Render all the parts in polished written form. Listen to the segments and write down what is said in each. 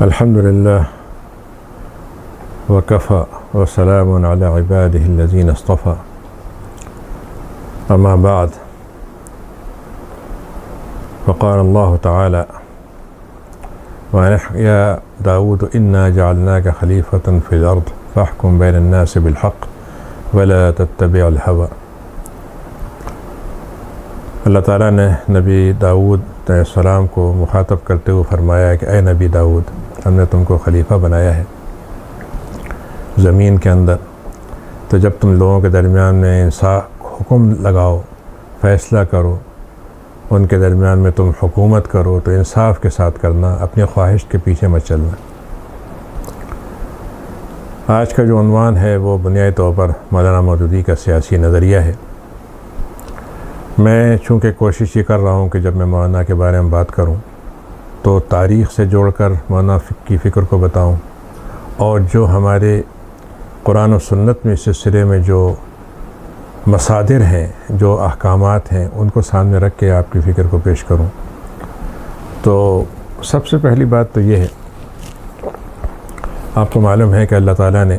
الحمد لله وكفى وسلام على عباده الذين اصطفى أما بعد فقال الله تعالى يا داود إنا جعلناك خليفة في الأرض فاحكم بين الناس بالحق ولا تتبع الهوى۔ اللہ تعالیٰ نے نبی داؤد علیہ السلام کو مخاطب کرتے ہوئے فرمایا کہ اے نبی داؤد، ہم نے تم کو خلیفہ بنایا ہے زمین کے اندر، تو جب تم لوگوں کے درمیان میں انصاف حکم لگاؤ، فیصلہ کرو، ان کے درمیان میں تم حکومت کرو تو انصاف کے ساتھ کرنا، اپنی خواہش کے پیچھے مت چلنا۔ آج کا جو عنوان ہے وہ بنیادی طور پر مولانا مودودی کا سیاسی نظریہ ہے۔ میں چونکہ کوشش یہ کر رہا ہوں کہ جب میں مولانا کے بارے میں بات کروں تو تاریخ سے جوڑ کر مولانا کی فکر کو بتاؤں، اور جو ہمارے قرآن و سنت میں اس سلسلے میں جو مصادر ہیں، جو احکامات ہیں، ان کو سامنے رکھ کے آپ کی فکر کو پیش کروں۔ تو سب سے پہلی بات تو یہ ہے، آپ کو معلوم ہے کہ اللہ تعالیٰ نے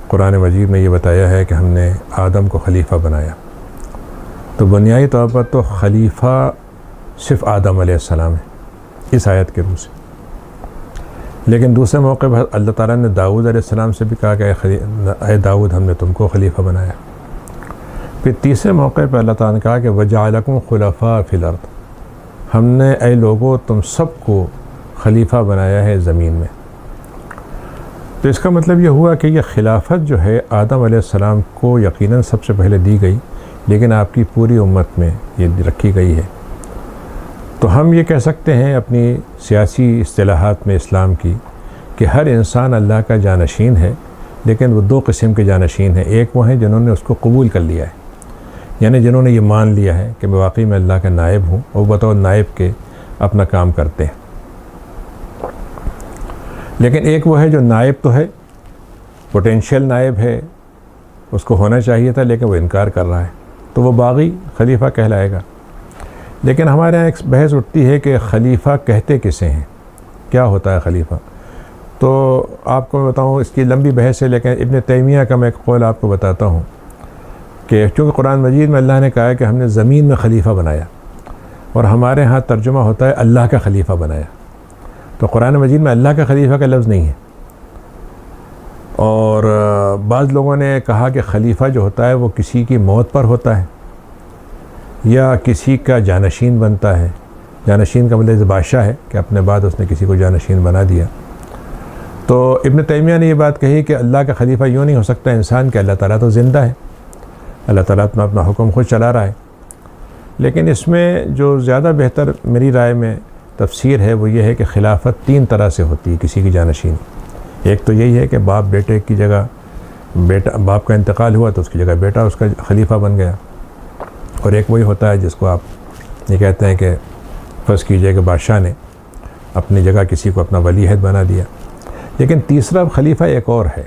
قرآن مجید میں یہ بتایا ہے کہ ہم نے آدم کو خلیفہ بنایا، تو بنیادی طور پر تو خلیفہ صرف آدم علیہ السلام ہے اس آیت کے روح سے، لیکن دوسرے موقع پر اللہ تعالیٰ نے داؤد علیہ السلام سے بھی کہا کہ اے داؤد، ہم نے تم کو خلیفہ بنایا۔ پھر تیسرے موقع پر اللہ تعالیٰ نے کہا کہ وَجَعَلَكُمْ خُلَفَاءَ فِي الْأَرْضِ، ہم نے اے لوگوں تم سب کو خلیفہ بنایا ہے زمین میں۔ تو اس کا مطلب یہ ہوا کہ یہ خلافت جو ہے آدم علیہ السلام کو یقیناً سب سے پہلے دی گئی، لیکن آپ کی پوری امت میں یہ رکھی گئی ہے۔ تو ہم یہ کہہ سکتے ہیں اپنی سیاسی اصطلاحات میں اسلام کی کہ ہر انسان اللہ کا جانشین ہے، لیکن وہ دو قسم کے جانشین ہیں۔ ایک وہ ہیں جنہوں نے اس کو قبول کر لیا ہے، یعنی جنہوں نے یہ مان لیا ہے کہ میں واقعی میں اللہ کا نائب ہوں، اور بطور نائب کے اپنا کام کرتے ہیں۔ لیکن ایک وہ ہے جو نائب تو ہے، پوٹینشیل نائب ہے، اس کو ہونا چاہیے تھا لیکن وہ انکار کر رہا ہے، تو وہ باغی خلیفہ کہلائے گا۔ لیکن ہمارے یہاں ایک بحث اٹھتی ہے کہ خلیفہ کہتے کسے ہیں، کیا ہوتا ہے خلیفہ؟ تو آپ کو میں بتاؤں، اس کی لمبی بحث ہے، لیکن ابن تیمیہ کا میں ایک قول آپ کو بتاتا ہوں کہ چونکہ قرآن مجید میں اللہ نے کہا ہے کہ ہم نے زمین میں خلیفہ بنایا، اور ہمارے ہاں ترجمہ ہوتا ہے اللہ کا خلیفہ بنایا، تو قرآن مجید میں اللہ کا خلیفہ کا لفظ نہیں ہے۔ اور بعض لوگوں نے کہا کہ خلیفہ جو ہوتا ہے وہ کسی کی موت پر ہوتا ہے یا کسی کا جانشین بنتا ہے۔ جانشین کا مطلب بادشاہ ہے کہ اپنے بعد اس نے کسی کو جانشین بنا دیا۔ تو ابن تیمیہ نے یہ بات کہی کہ اللہ کا خلیفہ یوں نہیں ہو سکتا انسان، کہ اللہ تعالیٰ تو زندہ ہے، اللہ تعالیٰ اپنا حکم خود چلا رہا ہے۔ لیکن اس میں جو زیادہ بہتر میری رائے میں تفسیر ہے وہ یہ ہے کہ خلافت تین طرح سے ہوتی ہے کسی کی جانشین۔ ایک تو یہی ہے کہ باپ بیٹے کی جگہ، باپ کا انتقال ہوا تو اس کی جگہ بیٹا اس کا خلیفہ بن گیا، اور ایک وہی ہوتا ہے جس کو آپ یہ کہتے ہیں کہ فرض کیجئے کہ بادشاہ نے اپنی جگہ کسی کو اپنا ولی عہد بنا دیا۔ لیکن تیسرا خلیفہ ایک اور ہے،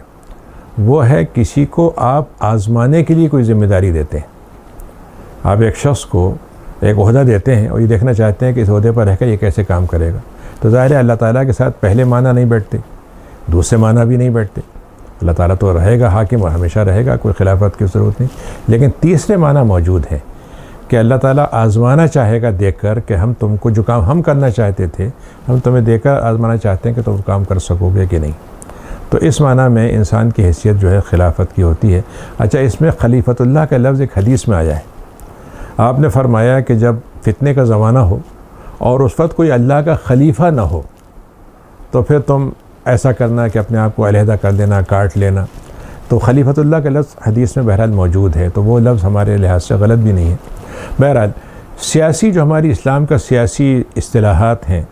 وہ ہے کسی کو آپ آزمانے کے لیے کوئی ذمہ داری دیتے ہیں۔ آپ ایک شخص کو ایک عہدہ دیتے ہیں اور یہ دیکھنا چاہتے ہیں کہ اس عہدے پر رہ کر یہ کیسے کام کرے گا، تو ظاہر ہے اللہ تعالیٰ کے ساتھ پہلے معنی نہیں بیٹھتے، دوسرے معنی بھی نہیں بیٹھتے۔ اللہ تعالیٰ تو رہے گا حاکم اور ہمیشہ رہے گا، کوئی خلافت کی ضرورت نہیں، لیکن تیسرے معنی موجود ہے کہ اللہ تعالیٰ آزمانا چاہے گا دیکھ کر کہ ہم تم کو جو کام ہم کرنا چاہتے تھے ہم تمہیں دیکھ کر آزمانا چاہتے ہیں کہ تم کام کر سکو گے کہ نہیں۔ تو اس معنی میں انسان کی حیثیت جو ہے خلافت کی ہوتی ہے۔ اچھا، اس میں خلیفۃ اللہ کا لفظ ایک حدیث میں آیا ہے۔ آپ نے فرمایا کہ جب فتنے کا زمانہ ہو اور اس وقت کوئی اللہ کا خلیفہ نہ ہو تو پھر تم ایسا کرنا کہ اپنے آپ کو علیحدہ کر دینا، کاٹ لینا۔ تو خلیفۃ اللہ کا لفظ حدیث میں بہرحال موجود ہے، تو وہ لفظ ہمارے لحاظ سے غلط بھی نہیں ہے۔ بہرحال سیاسی جو ہماری اسلام کا سیاسی اصطلاحات ہیں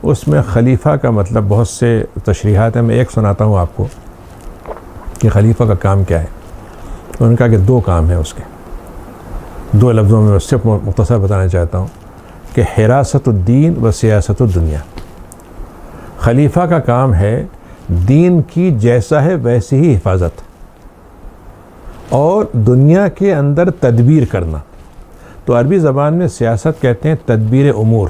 اس میں خلیفہ کا مطلب بہت سے تشریحات ہیں۔ میں ایک سناتا ہوں آپ کو کہ خلیفہ کا کام کیا ہے۔ انہوں نے کہا کہ دو کام ہیں اس کے، دو لفظوں میں صرف مختصر بتانا چاہتا ہوں کہ حراست الدین و سیاست الدنیا۔ خلیفہ کا کام ہے دین کی جیسا ہے ویسی ہی حفاظت، اور دنیا کے اندر تدبیر کرنا۔ تو عربی زبان میں سیاست کہتے ہیں تدبیر امور،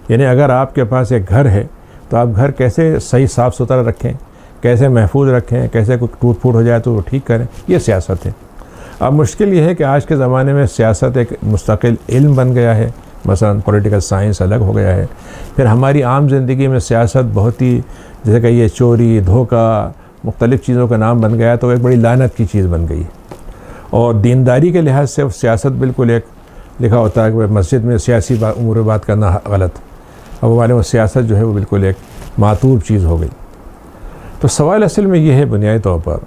یعنی اگر آپ کے پاس ایک گھر ہے تو آپ گھر کیسے صحیح صاف ستھرا رکھیں، کیسے محفوظ رکھیں، کیسے کوئی ٹوٹ پھوٹ ہو جائے تو وہ ٹھیک کریں، یہ سیاست ہے۔ اب مشکل یہ ہے کہ آج کے زمانے میں سیاست ایک مستقل علم بن گیا ہے، مثلا پولیٹیکل سائنس الگ ہو گیا ہے، پھر ہماری عام زندگی میں سیاست بہت ہی جیسے کہ یہ چوری، دھوکہ، مختلف چیزوں کا نام بن گیا، تو ایک بڑی لعنت کی چیز بن گئی ہے۔ اور دینداری کے لحاظ سے سیاست بالکل ایک لکھا ہوتا ہے کہ مسجد میں سیاسی امور بات کرنا غلط، اب وہ معلوم سیاست جو ہے وہ بالکل ایک معتوب چیز ہو گئی۔ تو سوال اصل میں یہ ہے بنیادی طور پر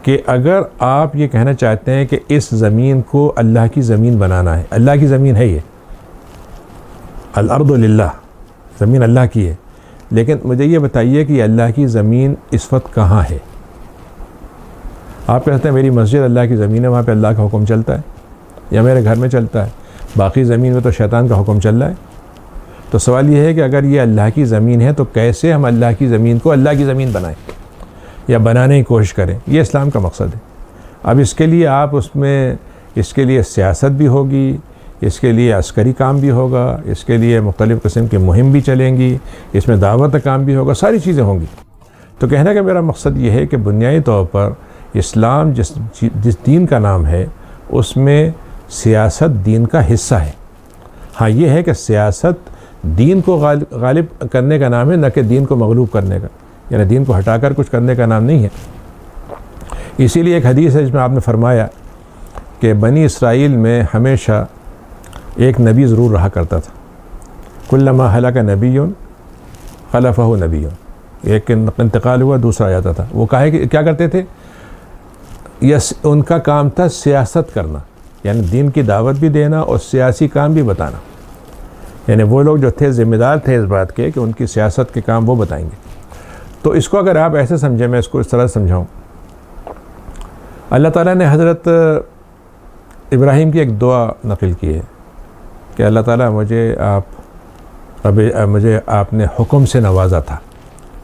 کہ اگر آپ یہ کہنا چاہتے ہیں کہ اس زمین کو اللہ کی زمین بنانا ہے، اللہ کی زمین ہے، یہ الارض للہ، زمین اللہ کی ہے، لیکن مجھے یہ بتائیے کہ اللہ کی زمین اس وقت کہاں ہے؟ آپ کہتے ہیں میری مسجد اللہ کی زمین ہے، وہاں پہ اللہ کا حکم چلتا ہے، یا میرے گھر میں چلتا ہے، باقی زمین میں تو شیطان کا حکم چل رہا ہے۔ تو سوال یہ ہے کہ اگر یہ اللہ کی زمین ہے تو کیسے ہم اللہ کی زمین کو اللہ کی زمین بنائیں یا بنانے کی کوشش کریں؟ یہ اسلام کا مقصد ہے۔ اب اس کے لیے آپ اس کے لیے سیاست بھی ہوگی، اس کے لیے عسکری کام بھی ہوگا، اس کے لیے مختلف قسم کی مہم بھی چلیں گی، اس میں دعوت کا کام بھی ہوگا، ساری چیزیں ہوں گی۔ تو کہنے کا میرا مقصد یہ ہے کہ بنیادی طور پر اسلام جس دین کا نام ہے اس میں سیاست دین کا حصہ ہے۔ ہاں یہ ہے کہ سیاست دین کو غالب کرنے کا نام ہے، نہ کہ دین کو مغلوب کرنے کا، یعنی دین کو ہٹا کر کچھ کرنے کا نام نہیں ہے۔ اسی لیے ایک حدیث ہے جس میں آپ نے فرمایا کہ بنی اسرائیل میں ہمیشہ ایک نبی ضرور رہا کرتا تھا، کلما ہلاک نبی خلفہ نبی، ایک انتقال ہوا دوسرا آ جاتا تھا۔ وہ کیا کرتے تھے؟ ان کا کام تھا سیاست کرنا، یعنی دین کی دعوت بھی دینا اور سیاسی کام بھی بتانا، یعنی وہ لوگ جو تھے ذمہ دار تھے اس بات کے کہ ان کی سیاست کے کام وہ بتائیں گے۔ تو اس کو اگر آپ ایسے سمجھیں، میں اس کو اس طرح سمجھاؤں، اللہ تعالیٰ نے حضرت ابراہیم کی ایک دعا نقل کی ہے کہ اللہ تعالیٰ مجھے آپ نے حکم سے نوازا تھا،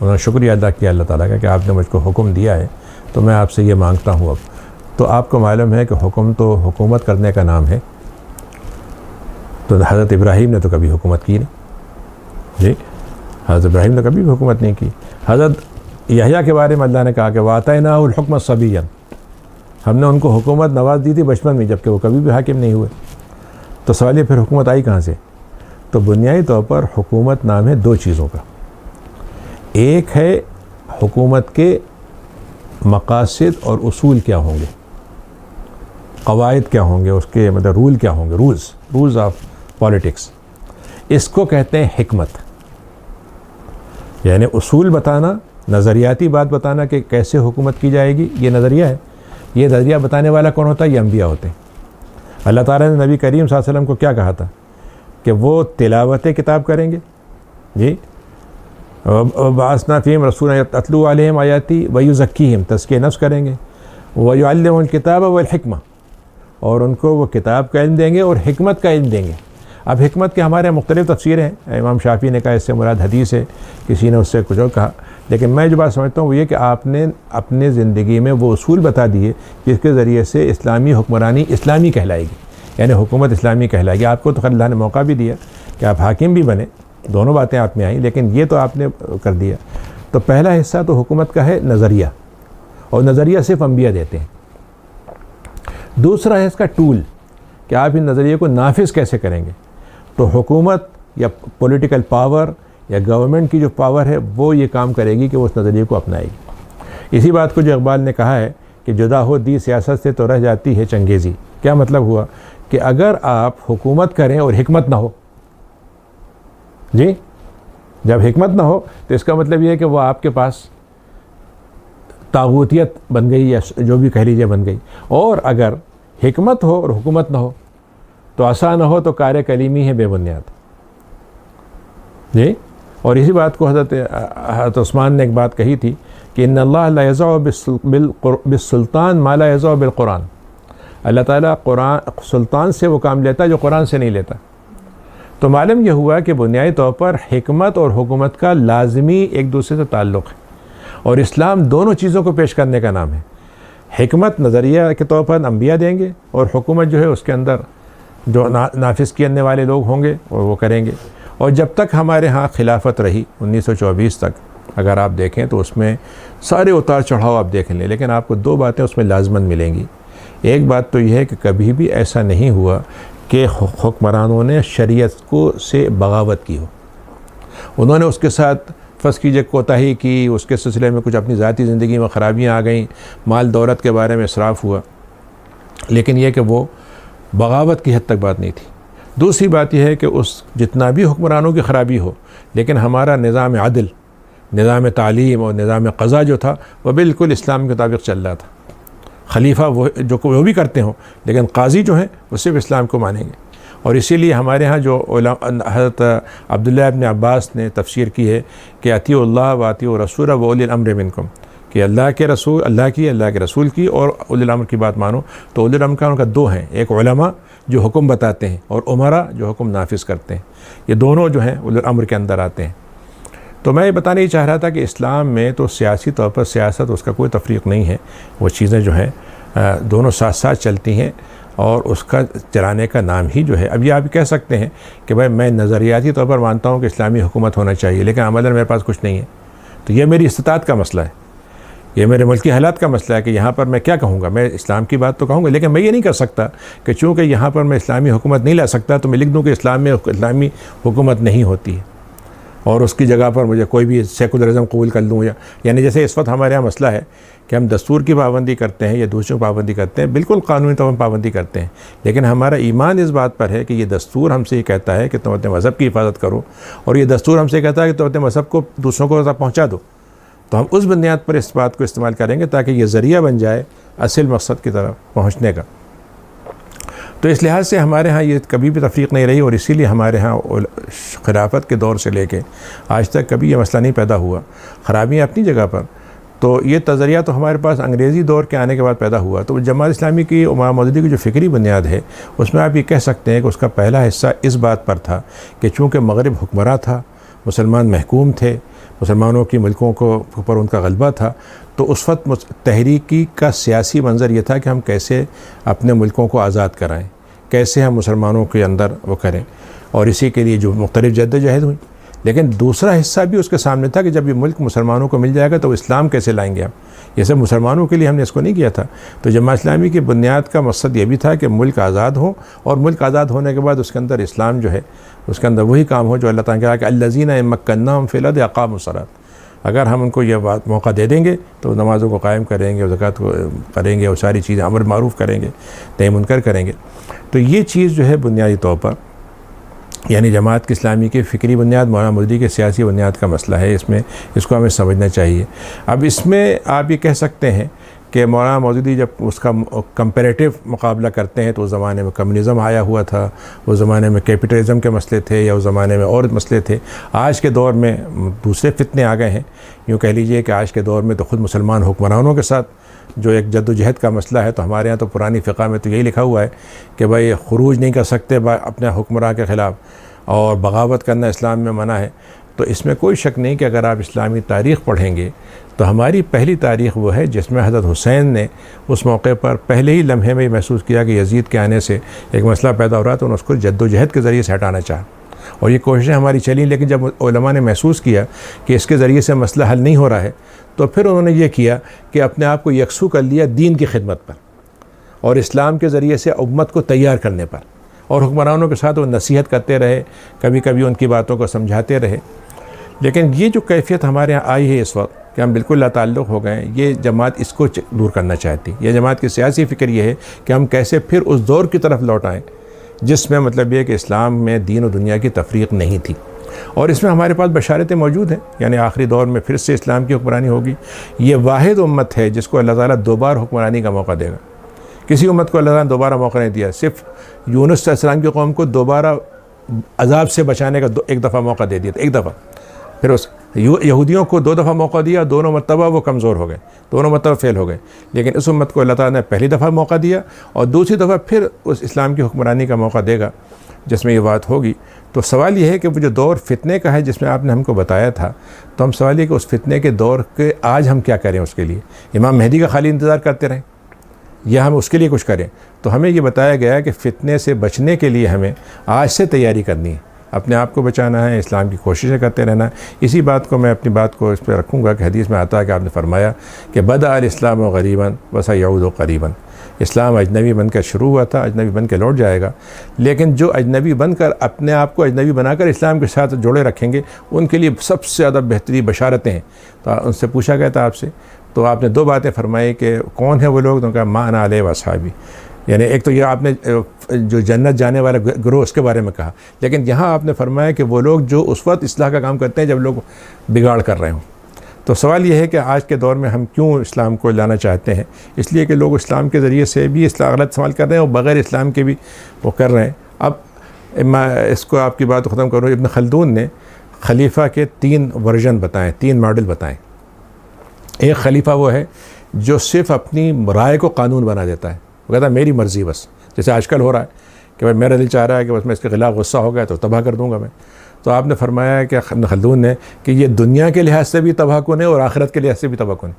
انہوں نے شکریہ ادا کیا اللہ تعالیٰ کا کہ آپ نے مجھ کو حکم دیا ہے، تو میں آپ سے یہ مانگتا ہوں۔ اب تو آپ کو معلوم ہے کہ حکم تو حکومت کرنے کا نام ہے، تو حضرت ابراہیم نے تو کبھی حکومت کی نہیں، جی حضرت ابراہیم نے کبھی بھی حکومت نہیں کی۔ حضرت یحییٰ کے بارے میں اللہ نے کہا کہ وَآتَيْنَاهُ الْحُكْمَ صَبِيًّا، ہم نے ان کو حکومت نواز دی تھی بچپن میں، جبکہ وہ کبھی بھی حاکم نہیں ہوئے۔ تو سوال یہ پھر حکومت آئی کہاں سے؟ تو بنیادی طور پر حکومت نام ہے دو چیزوں کا، ایک ہے حکومت کے مقاصد اور اصول کیا ہوں گے، قواعد کیا ہوں گے، اس کے مطلب رول کیا ہوں گے، رولز آف پالیٹکس، اس کو کہتے ہیں حکمت، یعنی اصول بتانا، نظریاتی بات بتانا کہ کیسے حکومت کی جائے گی، یہ نظریہ ہے۔ یہ نظریہ بتانے والا کون ہوتا ہے؟ یہ انبیاء ہوتے ہیں۔ اللہ تعالیٰ نے نبی کریم صلی اللہ علیہ وسلم کو کیا کہا تھا کہ وہ تلاوت کتاب کریں گے، جی وَبَعَثْنَا فِيهِمْ رَسُولًا يَتْلُو عَلَيْهِمْ آيَاتِهِ وَيُزَكِّيهِمْ، تزکیہ نفس کریں گے، وَيُعَلِّمُهُمُ الْكِتَابَ وَالْحِكْمَةَ، اور ان کو وہ کتاب کا علم دیں گے اور حکمت کا علم دیں گے۔ اب حکمت کے ہمارے مختلف تفسیریں ہیں، امام شافعی نے کہا اس سے مراد حدیث ہے، کسی نے اس سے کچھ اور کہا، لیکن میں جو بات سمجھتا ہوں وہ یہ کہ آپ نے اپنے زندگی میں وہ اصول بتا دیے جس کے ذریعے سے اسلامی حکمرانی اسلامی کہلائے گی، یعنی حکومت اسلامی کہلائے گی۔ آپ کو تو اللہ نے موقع بھی دیا کہ آپ حاکم بھی بنے، دونوں باتیں آپ میں آئیں، لیکن یہ تو آپ نے کر دیا۔ تو پہلا حصہ تو حکومت کا ہے نظریہ، اور نظریہ صرف انبیاء دیتے ہیں۔ دوسرا ہے اس کا ٹول کہ آپ ان نظریے کو نافذ کیسے کریں گے۔ تو حکومت یا پولیٹیکل پاور یا گورنمنٹ کی جو پاور ہے وہ یہ کام کرے گی کہ وہ اس نظریے کو اپنائے گی۔ اسی بات کو جو اقبال نے کہا ہے کہ جدا ہو دی سیاست سے تو رہ جاتی ہے چنگیزی، کیا مطلب ہوا کہ اگر آپ حکومت کریں اور حکمت نہ ہو، جی جب حکمت نہ ہو تو اس کا مطلب یہ ہے کہ وہ آپ کے پاس طاغوتیت بن گئی یا جو بھی کہہ لیجیے بن گئی، اور اگر حکمت ہو اور حکومت نہ ہو تو عصا نہ ہو تو کار کلیمی ہے بے بنیاد، جی۔ اور اسی بات کو حضرت عثمان نے ایک بات کہی تھی کہ ان اللہ لا یضع بالسلطان ما لا یضع بالقرآن، اللہ تعالیٰ سلطان سے وہ کام لیتا ہے جو قرآن سے نہیں لیتا۔ تو معلوم یہ ہوا کہ بنیادی طور پر حکمت اور حکومت کا لازمی ایک دوسرے سے تعلق ہے، اور اسلام دونوں چیزوں کو پیش کرنے کا نام ہے۔ حکمت نظریہ کے طور پر انبیاء دیں گے، اور حکومت جو ہے اس کے اندر جو نافذ کرنے والے لوگ ہوں گے اور وہ کریں گے، اور جب تک ہمارے ہاں خلافت رہی 1924 تک، اگر آپ دیکھیں تو اس میں سارے اتار چڑھاؤ آپ دیکھ لیں، لیکن آپ کو دو باتیں اس میں لازماً ملیں گی۔ ایک بات تو یہ ہے کہ کبھی بھی ایسا نہیں ہوا کہ حکمرانوں نے شریعت کو سے بغاوت کی ہو، انہوں نے اس کے ساتھ فرض کیجیے کوتاہی کی، اس کے سلسلے میں کچھ اپنی ذاتی زندگی میں خرابیاں آ گئیں، مال دولت کے بارے میں اسراف ہوا، لیکن یہ کہ وہ بغاوت کی حد تک بات نہیں تھی۔ دوسری بات یہ ہے کہ اس جتنا بھی حکمرانوں کی خرابی ہو، لیکن ہمارا نظام عدل، نظام تعلیم اور نظام قضا جو تھا وہ بالکل اسلام کے مطابق چل رہا تھا۔ خلیفہ وہ بھی کرتے ہوں، لیکن قاضی جو ہیں وہ صرف اسلام کو مانیں گے۔ اور اسی لیے ہمارے ہاں جو حضرت عبداللہ ابن عباس نے تفسیر کی ہے کہ اطیعوا اللہ و اطیعوا الرسول و اولی الامر منکم، کہ اللہ کے رسول کی اور اولی الامر کی بات مانو۔ تو اولی الامر کا ان کا دو ہیں، ایک علماء جو حکم بتاتے ہیں اور امراء جو حکم نافذ کرتے ہیں، یہ دونوں جو ہیں اولی الامر کے اندر آتے ہیں۔ تو میں یہ بتانا ہی چاہ رہا تھا کہ اسلام میں تو سیاسی طور پر سیاست اس کا کوئی تفریق نہیں ہے، وہ چیزیں جو ہیں دونوں ساتھ ساتھ چلتی ہیں، اور اس کا چلانے کا نام ہی جو ہے، اب یہ آپ کہہ سکتے ہیں کہ بھائی میں نظریاتی طور پر مانتا ہوں کہ اسلامی حکومت ہونا چاہیے، لیکن عملاً میرے پاس کچھ نہیں ہے، تو یہ میری استطاعت کا مسئلہ ہے، یہ میرے ملکی حالات کا مسئلہ ہے کہ یہاں پر میں کیا کہوں گا۔ میں اسلام کی بات تو کہوں گا، لیکن میں یہ نہیں کر سکتا کہ چونکہ یہاں پر میں اسلامی حکومت نہیں لا سکتا تو میں لکھ دوں کہ اسلام میں اسلامی حکومت نہیں ہوتی ہے، اور اس کی جگہ پر مجھے کوئی بھی سیکولرزم قبول کر لوں، یعنی جیسے اس وقت ہمارے یہاں مسئلہ ہے کہ ہم دستور کی پابندی کرتے ہیں یا دوسروں کی پابندی کرتے ہیں، بالکل قانونی طور پر پابندی کرتے ہیں، لیکن ہمارا ایمان اس بات پر ہے کہ یہ دستور ہم سے یہ کہتا ہے کہ تم اپنے مذہب کی حفاظت کرو، اور یہ دستور ہم سے کہتا ہے کہ تم اپنے مذہب کو دوسروں کو تک پہنچا دو، تو ہم اس بنیاد پر اس بات کو استعمال کریں گے تاکہ یہ ذریعہ بن جائے اصل مقصد کی طرف پہنچنے کا۔ تو اس لحاظ سے ہمارے ہاں یہ کبھی بھی تفریق نہیں رہی، اور اسی لیے ہمارے ہاں خلافت کے دور سے لے کے آج تک کبھی یہ مسئلہ نہیں پیدا ہوا۔ خرابیاں اپنی جگہ پر، تو یہ نظریہ تو ہمارے پاس انگریزی دور کے آنے کے بعد پیدا ہوا۔ تو جماعت اسلامی کی امام مودودی کی جو فکری بنیاد ہے، اس میں آپ یہ کہہ سکتے ہیں کہ اس کا پہلا حصہ اس بات پر تھا کہ چونکہ مغرب حکمراں تھا، مسلمان محکوم تھے، مسلمانوں کی ملکوں کو اوپر ان کا غلبہ تھا، تو اس وقت تحریکی کا سیاسی منظر یہ تھا کہ ہم کیسے اپنے ملکوں کو آزاد کرائیں، کیسے ہم مسلمانوں کے اندر وہ کریں، اور اسی کے لیے جو مختلف جدوجہد ہوئی۔ لیکن دوسرا حصہ بھی اس کے سامنے تھا کہ جب یہ ملک مسلمانوں کو مل جائے گا تو وہ اسلام کیسے لائیں گے ہم، یہ سب مسلمانوں کے لیے ہم نے اس کو نہیں کیا تھا۔ تو جماعت اسلامی کی بنیاد کا مقصد یہ بھی تھا کہ ملک آزاد ہو، اور ملک آزاد ہونے کے بعد اس کے اندر اسلام جو ہے اس کے اندر وہی کام ہو جو اللہ تعالیٰ نے کہا کہ الذین ان مکناہم فی الارض اقاموا الصلاۃ، اگر ہم ان کو یہ بات موقع دے دیں گے تو نمازوں کو قائم کریں گے، اور زکوٰۃ کو کریں گے، اور ساری چیزیں امر معروف کریں گے، نہی منکر کریں گے۔ تو یہ چیز جو ہے بنیادی طور پر یعنی جماعت اسلامی کی فکری بنیاد، مولانا مودودی کے سیاسی بنیاد کا مسئلہ ہے، اس کو ہمیں سمجھنا چاہیے۔ اب اس میں آپ یہ کہہ سکتے ہیں کہ مولانا مودودی جب اس کا کمپیریٹیو مقابلہ کرتے ہیں تو اس زمانے میں کمیونزم آیا ہوا تھا، اس زمانے میں کیپٹلزم کے مسئلے تھے، یا اس زمانے میں اور مسئلے تھے۔ آج کے دور میں دوسرے فتنے آ گئے ہیں، یوں کہہ لیجئے کہ آج کے دور میں تو خود مسلمان حکمرانوں کے ساتھ جو ایک جد و جہد کا مسئلہ ہے، تو ہمارے ہاں تو پرانی فقہ میں تو یہی لکھا ہوا ہے کہ بھائی خروج نہیں کر سکتے اپنے حکمراں کے خلاف، اور بغاوت کرنا اسلام میں منع ہے۔ تو اس میں کوئی شک نہیں کہ اگر آپ اسلامی تاریخ پڑھیں گے تو ہماری پہلی تاریخ وہ ہے جس میں حضرت حسین نے اس موقع پر پہلے ہی لمحے میں محسوس کیا کہ یزید کے آنے سے ایک مسئلہ پیدا ہو رہا ہے، تو انہوں نے اس کو جد و جہد کے ذریعے سے ہٹانا چاہا، اور یہ کوششیں ہماری چلیں، لیکن جب علماء نے محسوس کیا کہ اس کے ذریعے سے مسئلہ حل نہیں ہو رہا ہے، تو پھر انہوں نے یہ کیا کہ اپنے آپ کو یکسو کر لیا دین کی خدمت پر، اور اسلام کے ذریعے سے امت کو تیار کرنے پر، اور حکمرانوں کے ساتھ وہ نصیحت کرتے رہے، کبھی کبھی ان کی باتوں کو سمجھاتے رہے۔ لیکن یہ جو کیفیت ہمارے یہاں آئی ہے اس وقت کہ ہم بالکل لاتعلق ہو گئے ہیں، یہ جماعت اس کو دور کرنا چاہتی۔ یہ جماعت کی سیاسی فکر یہ ہے کہ ہم کیسے پھر اس دور کی طرف لوٹ آئیں جس میں مطلب یہ کہ اسلام میں دین و دنیا کی تفریق نہیں تھی، اور اس میں ہمارے پاس بشارتیں موجود ہیں۔ یعنی آخری دور میں پھر سے اسلام کی حکمرانی ہوگی۔ یہ واحد امت ہے جس کو اللہ تعالیٰ دوبارہ حکمرانی کا موقع دے گا۔ کسی امت کو اللہ تعالیٰ نے دوبارہ موقع نہیں دیا، صرف یونس علیہ السلام کی قوم کو دوبارہ عذاب سے بچانے کا ایک دفعہ موقع دے دیا تھا، ایک دفعہ۔ پھر اس یہودیوں کو 2 دفعہ موقع دیا، دونوں مرتبہ وہ کمزور ہو گئے، دونوں مرتبہ فیل ہو گئے۔ لیکن اس امت کو اللہ تعالیٰ نے پہلی دفعہ موقع دیا، اور دوسری دفعہ پھر اس اسلام کی حکمرانی کا موقع دے گا جس میں یہ بات ہوگی۔ تو سوال یہ ہے کہ وہ جو دور فتنے کا ہے جس میں آپ نے ہم کو بتایا تھا، تو ہم سوال یہ کہ اس فتنے کے دور کے آج ہم کیا کریں اس کے لیے؟ امام مہدی کا خالی انتظار کرتے رہیں یا ہم اس کے لیے کچھ کریں؟ تو ہمیں یہ بتایا گیا ہے کہ فتنے سے بچنے کے لیے ہمیں آج سے تیاری کرنی ہے۔ اپنے آپ کو بچانا ہے، اسلام کی کوششیں کرتے رہنا ہے۔ اسی بات کو میں اپنی بات کو اس پہ رکھوں گا کہ حدیث میں آتا ہے کہ آپ نے فرمایا کہ بدأ الاسلام غریباً وسیعود قریباً، اسلام اجنبی بن کر شروع ہوا تھا، اجنبی بن کے لوٹ جائے گا، لیکن جو اجنبی بن کر اپنے آپ کو اجنبی بنا کر اسلام کے ساتھ جوڑے رکھیں گے ان کے لیے سب سے زیادہ بہترین بشارتیں ہیں۔ تو ان سے پوچھا گیا تھا آپ سے، تو آپ نے دو باتیں فرمائی کہ کون ہیں وہ لوگ، تو کہا ما انا علیہ واصحابی، یعنی ایک تو یہ آپ نے جو جنت جانے والا گروہ اس کے بارے میں کہا، لیکن یہاں آپ نے فرمایا کہ وہ لوگ جو اس وقت اصلاح کا کام کرتے ہیں جب لوگ بگاڑ کر رہے ہوں۔ تو سوال یہ ہے کہ آج کے دور میں ہم کیوں اسلام کو لانا چاہتے ہیں؟ اس لیے کہ لوگ اسلام کے ذریعے سے بھی غلط استعمال کر رہے ہیں اور بغیر اسلام کے بھی وہ کر رہے ہیں۔ اب میں اس کو آپ کی بات ختم کروں، ابن خلدون نے خلیفہ کے 3 ورژن بتائیں، 3 ماڈل بتائیں۔ ایک خلیفہ وہ ہے جو صرف اپنی رائے کو قانون بنا دیتا ہے، وہ کہتا ہے میری مرضی بس، جیسے آج کل ہو رہا ہے کہ بھائی میرا دل چاہ رہا ہے کہ بس میں اس کے خلاف غصہ ہو گیا تو تباہ کر دوں گا میں۔ تو آپ نے فرمایا کہ ابن خلدون نے کہ یہ دنیا کے لحاظ سے بھی تباہ کن ہے اور آخرت کے لحاظ سے بھی تباہ کن ہے۔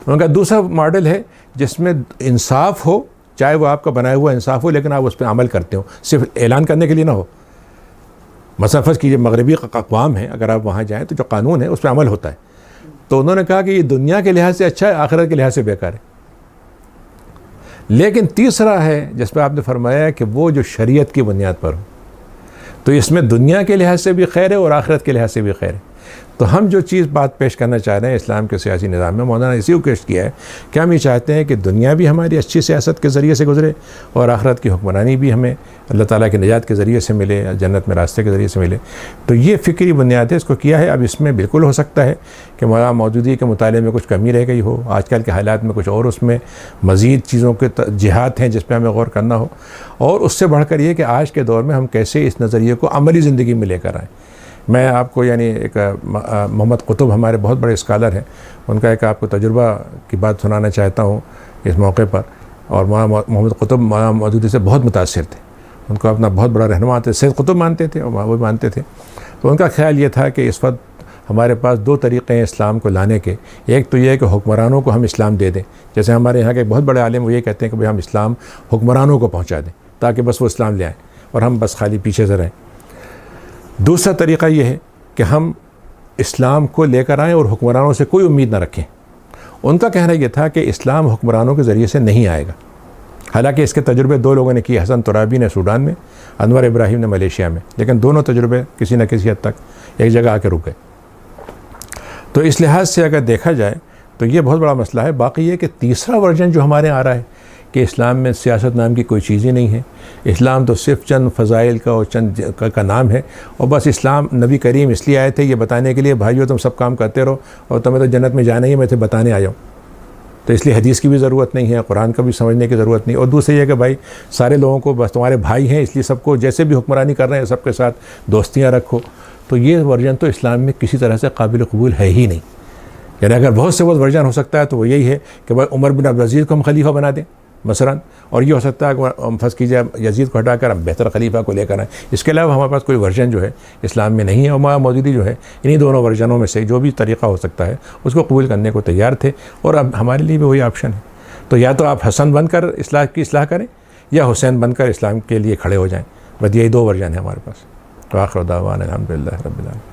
انہوں نے کہا دوسرا ماڈل ہے جس میں انصاف ہو، چاہے وہ آپ کا بنایا ہوا انصاف ہو لیکن آپ اس پہ عمل کرتے ہو، صرف اعلان کرنے کے لیے نہ ہو۔ مثلا فرض کیجیے مغربی اقوام ہیں، اگر آپ وہاں جائیں تو جو قانون ہے اس پہ عمل ہوتا ہے۔ تو انہوں نے کہا کہ یہ دنیا کے لحاظ سے اچھا ہے، آخرت کے لحاظ سے بیکار ہے۔ لیکن تیسرا ہے جس پہ آپ نے فرمایا کہ وہ جو شریعت کی بنیاد پر ہو، تو اس میں دنیا کے لحاظ سے بھی خیر ہے اور آخرت کے لحاظ سے بھی خیر ہے۔ تو ہم جو چیز بات پیش کرنا چاہ رہے ہیں اسلام کے سیاسی نظام میں، مولانا اسی کو پیش کیا ہے کہ ہم یہ چاہتے ہیں کہ دنیا بھی ہماری اچھی سیاست کے ذریعے سے گزرے اور آخرت کی حکمرانی بھی ہمیں اللہ تعالیٰ کی نجات کے ذریعے سے ملے، جنت میں راستے کے ذریعے سے ملے۔ تو یہ فکری بنیاد ہے، اس کو کیا ہے۔ اب اس میں بالکل ہو سکتا ہے کہ مولانا مودودی کے مطالعے میں کچھ کمی رہ گئی ہو، آج کل کے حالات میں کچھ اور اس میں مزید چیزوں کے جہات ہیں جس پہ ہمیں غور کرنا ہو، اور اس سے بڑھ کر یہ کہ آج کے دور میں ہم کیسے اس نظریے کو عملی زندگی میں لے کر آئیں۔ میں آپ کو یعنی ایک محمد قطب ہمارے بہت بڑے اسکالر ہیں، ان کا ایک آپ کو تجربہ کی بات سنانا چاہتا ہوں اس موقع پر۔ اور مولانا محمد قطب مولانا مودودی سے بہت متاثر تھے، ان کو اپنا بہت بڑا رہنما مانتے، سید قطب مانتے تھے اور وہ مانتے تھے۔ تو ان کا خیال یہ تھا کہ اس وقت ہمارے پاس 2 طریقے ہیں اسلام کو لانے کے۔ ایک تو یہ ہے کہ حکمرانوں کو ہم اسلام دے دیں، جیسے ہمارے یہاں کے بہت بڑے عالم وہ یہ کہتے ہیں کہ ہم اسلام حکمرانوں کو پہنچا دیں تاکہ بس وہ اسلام لے آئیں اور ہم بس خالی پیچھے سے رہیں۔ دوسرا طریقہ یہ ہے کہ ہم اسلام کو لے کر آئیں اور حکمرانوں سے کوئی امید نہ رکھیں۔ ان کا کہنا یہ تھا کہ اسلام حکمرانوں کے ذریعے سے نہیں آئے گا، حالانکہ اس کے تجربے 2 لوگوں نے کیے، حسن ترابی نے سوڈان میں، انور ابراہیم نے ملیشیا میں، لیکن دونوں تجربے کسی نہ کسی حد تک ایک جگہ آ کے رک گئے۔ تو اس لحاظ سے اگر دیکھا جائے تو یہ بہت بڑا مسئلہ ہے۔ باقی یہ کہ تیسرا ورژن جو ہمارے آ رہا ہے کہ اسلام میں سیاست نام کی کوئی چیز ہی نہیں ہے، اسلام تو صرف چند فضائل کا اور چند کا نام ہے، اور بس اسلام نبی کریم اس لیے آئے تھے یہ بتانے کے لیے بھائیو تم سب کام کرتے رہو اور تمہیں تو جنت میں جانا ہی میں تھے بتانے آیا ہوں، تو اس لیے حدیث کی بھی ضرورت نہیں ہے، قرآن کا بھی سمجھنے کی ضرورت نہیں۔ اور دوسرے یہ کہ بھائی سارے لوگوں کو بس تمہارے بھائی ہیں اس لیے سب کو جیسے بھی حکمرانی کر رہے ہیں سب کے ساتھ دوستیاں رکھو۔ تو یہ ورژن تو اسلام میں کسی طرح سے قابل قبول ہے ہی نہیں۔ یعنی اگر بہت سے بہت ورژن ہو سکتا ہے تو وہ یہی ہے کہ بھائی عمر بن عبدالعزیز کو ہم خلیفہ بنا دیں مثلا، اور یہ ہو سکتا ہے کہ فرض کیجیے یزید کو ہٹا کر ہم بہتر خلیفہ کو لے کر آئیں۔ اس کے علاوہ ہمارے پاس کوئی ورژن جو ہے اسلام میں نہیں ہے، اور مودودی جو ہے انہی دونوں ورژنوں میں سے جو بھی طریقہ ہو سکتا ہے اس کو قبول کرنے کو تیار تھے، اور اب ہمارے لیے بھی وہی آپشن ہے۔ تو یا تو آپ حسن بن کر اصلاح کریں یا حسین بن کر اسلام کے لیے کھڑے ہو جائیں، بس یہی 2 ورژن ہیں ہمارے پاس۔ تو آخر دعوانا الحمدللہ رب العالمین۔